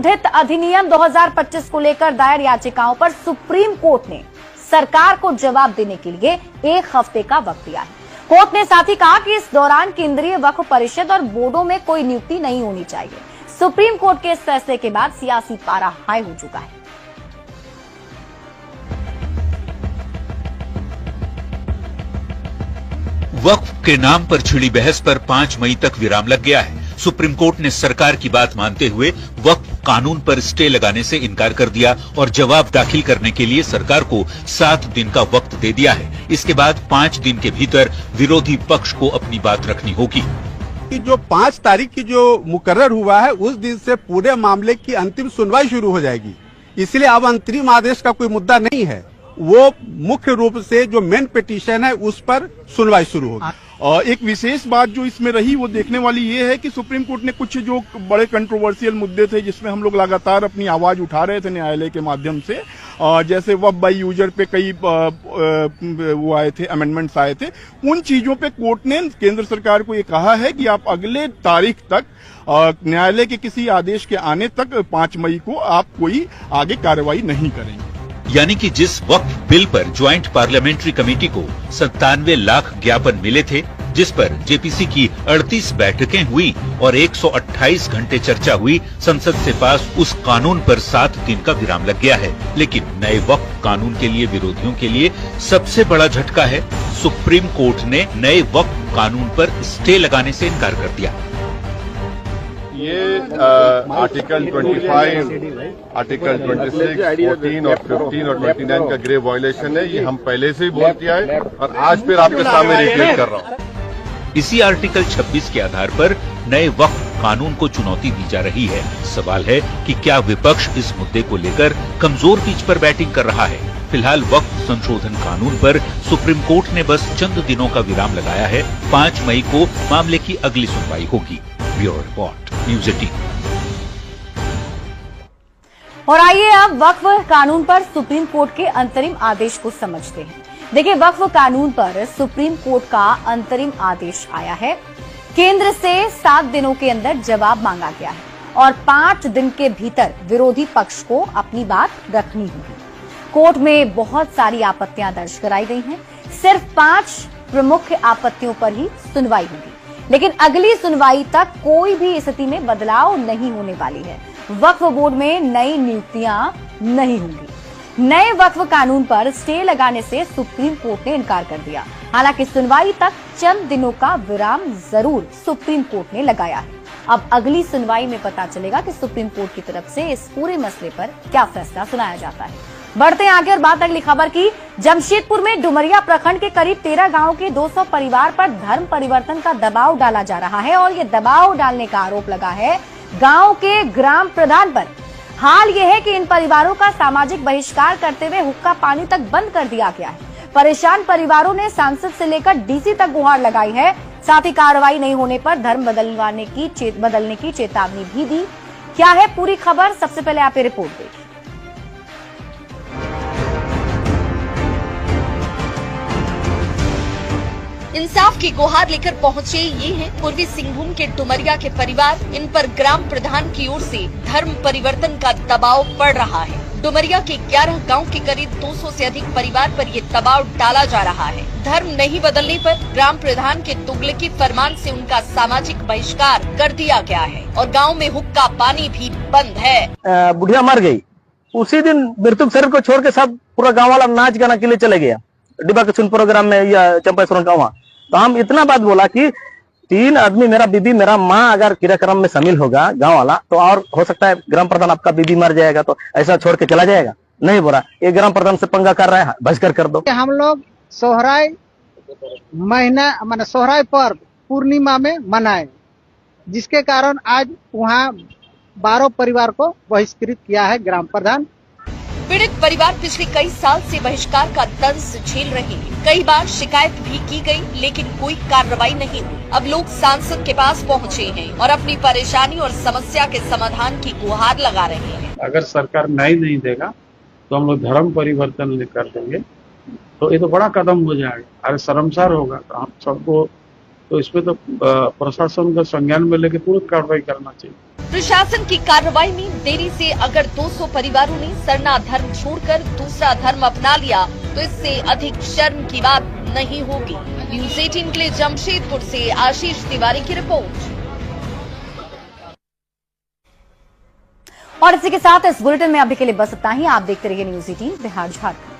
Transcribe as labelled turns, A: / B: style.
A: संशोधित अधिनियम 2025 को लेकर दायर याचिकाओं पर सुप्रीम कोर्ट ने सरकार को जवाब देने के लिए 1 हफ्ते का वक्त दिया है। कोर्ट ने साथ ही कहा कि इस दौरान केंद्रीय वक्फ परिषद और बोर्डों में कोई नियुक्ति नहीं होनी चाहिए। सुप्रीम कोर्ट के इस फैसले के बाद सियासी पारा हाई हो चुका है।
B: वक्फ के नाम पर छिड़ी बहस पर 5 मई तक विराम लग गया है। सुप्रीम कोर्ट ने सरकार की बात मानते हुए वक्फ कानून पर स्टे लगाने से इनकार कर दिया और जवाब दाखिल करने के लिए सरकार को 7 दिन का वक्त दे दिया है। इसके बाद 5 दिन के भीतर विरोधी पक्ष को अपनी बात रखनी होगी।
C: कि जो 5 तारीख की जो मुकर्रर हुआ है उस दिन से पूरे मामले की अंतिम सुनवाई शुरू हो जाएगी। इसलिए अब अंतरिम आदेश का कोई मुद्दा नहीं है, वो मुख्य रूप से जो मेन पिटीशन है उस पर सुनवाई शुरू होगी।
D: और एक विशेष बात जो इसमें रही वो देखने वाली ये है कि सुप्रीम कोर्ट ने कुछ जो बड़े कंट्रोवर्शियल मुद्दे थे जिसमें हम लोग लगातार अपनी आवाज उठा रहे थे न्यायालय के माध्यम से, जैसे वक्फ बाई यूजर पे कई वो आए थे, अमेंडमेंट्स आए थे, उन चीजों पे कोर्ट ने केंद्र सरकार को ये कहा है कि आप अगले तारीख तक न्यायालय के किसी आदेश के आने तक 5 मई को आप कोई आगे कार्रवाई नहीं करेंगे।
B: यानी कि जिस वक्फ बिल पर ज्वाइंट पार्लियामेंट्री कमेटी को 97 लाख ज्ञापन मिले थे, जिस पर जेपीसी की 38 बैठकें हुई और 128 घंटे चर्चा हुई, संसद से पास उस कानून पर 7 दिन का विराम लग गया है। लेकिन नए वक्फ कानून के लिए विरोधियों के लिए सबसे बड़ा झटका है, सुप्रीम कोर्ट ने नए वक्फ कानून पर स्टे लगाने से इनकार कर दिया।
E: ये आर्टिकल 25, आर्टिकल 26, 14 और 15 और 29 का ग्रेव वायलेशन है। ये हम पहले से ही बोल दिया है और आज फिर आपके सामने रिपीट कर रहा हूँ।
B: इसी आर्टिकल 26 के आधार पर नए वक्फ कानून को चुनौती दी जा रही है। सवाल है कि क्या विपक्ष इस मुद्दे को लेकर कमजोर पिच पर बैटिंग कर रहा है। फिलहाल वक्फ संशोधन कानून पर सुप्रीम कोर्ट ने बस चंद दिनों का विराम लगाया है। 5 मई को मामले की अगली सुनवाई होगी। Bureau report, news 18।
A: और आइए अब वक्फ कानून पर सुप्रीम कोर्ट के अंतरिम आदेश को समझते हैं। देखिए, वक्फ कानून पर सुप्रीम कोर्ट का अंतरिम आदेश आया है। केंद्र से 7 दिनों के अंदर जवाब मांगा गया है और 5 दिन के भीतर विरोधी पक्ष को अपनी बात रखनी होगी। कोर्ट में बहुत सारी आपत्तियां दर्ज कराई गई हैं। सिर्फ 5 प्रमुख आपत्तियों पर ही सुनवाई होगी, लेकिन अगली सुनवाई तक कोई भी स्थिति में बदलाव नहीं होने वाली है। वक्फ बोर्ड में नई नियुक्तियां नहीं होंगी। नए वक्फ कानून पर स्टे लगाने से सुप्रीम कोर्ट ने इनकार कर दिया। हालांकि सुनवाई तक चंद दिनों का विराम जरूर सुप्रीम कोर्ट ने लगाया है। अब अगली सुनवाई में पता चलेगा कि सुप्रीम कोर्ट की तरफ से इस पूरे मसले पर क्या फैसला सुनाया जाता है। बढ़ते हैं आगे और बात अगली खबर की। जमशेदपुर में डुमरिया प्रखंड के करीब 13 गांव के 200 परिवार पर धर्म परिवर्तन का दबाव डाला जा रहा है और ये दबाव डालने का आरोप लगा है गांव के ग्राम प्रधान पर। हाल ये है कि इन परिवारों का सामाजिक बहिष्कार करते हुए हुक्का पानी तक बंद कर दिया गया है। परेशान परिवारों ने सांसद से लेकर डीसी तक गुहार लगाई है। साथ ही कार्रवाई नहीं होने पर धर्म बदलने की चेतावनी भी दी। क्या है पूरी खबर, सबसे पहले आप ये रिपोर्ट देखिए।
F: इंसाफ की गुहार लेकर पहुंचे ये हैं पूर्वी सिंहभूम के डुमरिया के परिवार। इन पर ग्राम प्रधान की ओर से धर्म परिवर्तन का दबाव पड़ रहा है। डुमरिया के 11 गांव के करीब 200 से अधिक परिवार पर ये दबाव डाला जा रहा है। धर्म नहीं बदलने पर ग्राम प्रधान के तुगलकी फरमान से उनका सामाजिक बहिष्कार कर दिया गया है और गाँव में हुक्का पानी भी बंद है।
G: बुढ़िया मर गई, उसी दिन मृतक शरीर को छोड़ के सब पूरा गाँव वाला नाच गाना के लिए चले गया डिब्बा किचन प्रोग्राम में या चंपासुरन गाँव। तो हम इतना बात बोला कि 3 आदमी, मेरा बीबी मेरा माँ अगर क्रियाक्रम में शामिल होगा गांव वाला, तो और हो सकता है ग्राम प्रधान आपका बीबी मर जाएगा तो ऐसा छोड़ के चला जाएगा, नहीं बोला। ये ग्राम प्रधान से पंगा कर रहा है, बहिष्कार कर दो।
H: हम लोग सोहराय महीना माने सोहराय पर्व पूर्णिमा में मनाए, जिसके कारण आज वहाँ 12 परिवार को बहिष्कृत किया है ग्राम प्रधान।
F: पीड़ित परिवार पिछले कई साल से बहिष्कार का दंश झेल रहे हैं। कई बार शिकायत भी की गई, लेकिन कोई कार्रवाई नहीं हुई। अब लोग सांसद के पास पहुंचे हैं और अपनी परेशानी और समस्या के समाधान की गुहार लगा रहे हैं।
I: अगर सरकार न्याय नहीं देगा तो हम लोग धर्म परिवर्तन कर देंगे, तो ये तो बड़ा कदम हो जाएगा। अरे शर्मसार होगा। तो हम सबको तो इसमें तो प्रशासन का संज्ञान में लेके तुरंत कार्रवाई करना चाहिए।
F: प्रशासन की कार्रवाई में देरी से अगर 200 परिवारों ने सरना धर्म छोड़कर दूसरा धर्म अपना लिया तो इससे अधिक शर्म की बात नहीं होगी। न्यूज़ 18 के लिए जमशेदपुर से आशीष तिवारी की रिपोर्ट।
A: और इसी के साथ इस बुलेटिन में अभी के लिए बस इतना ही। आप देखते रहिए न्यूज़ 18 बिहार झारखंड।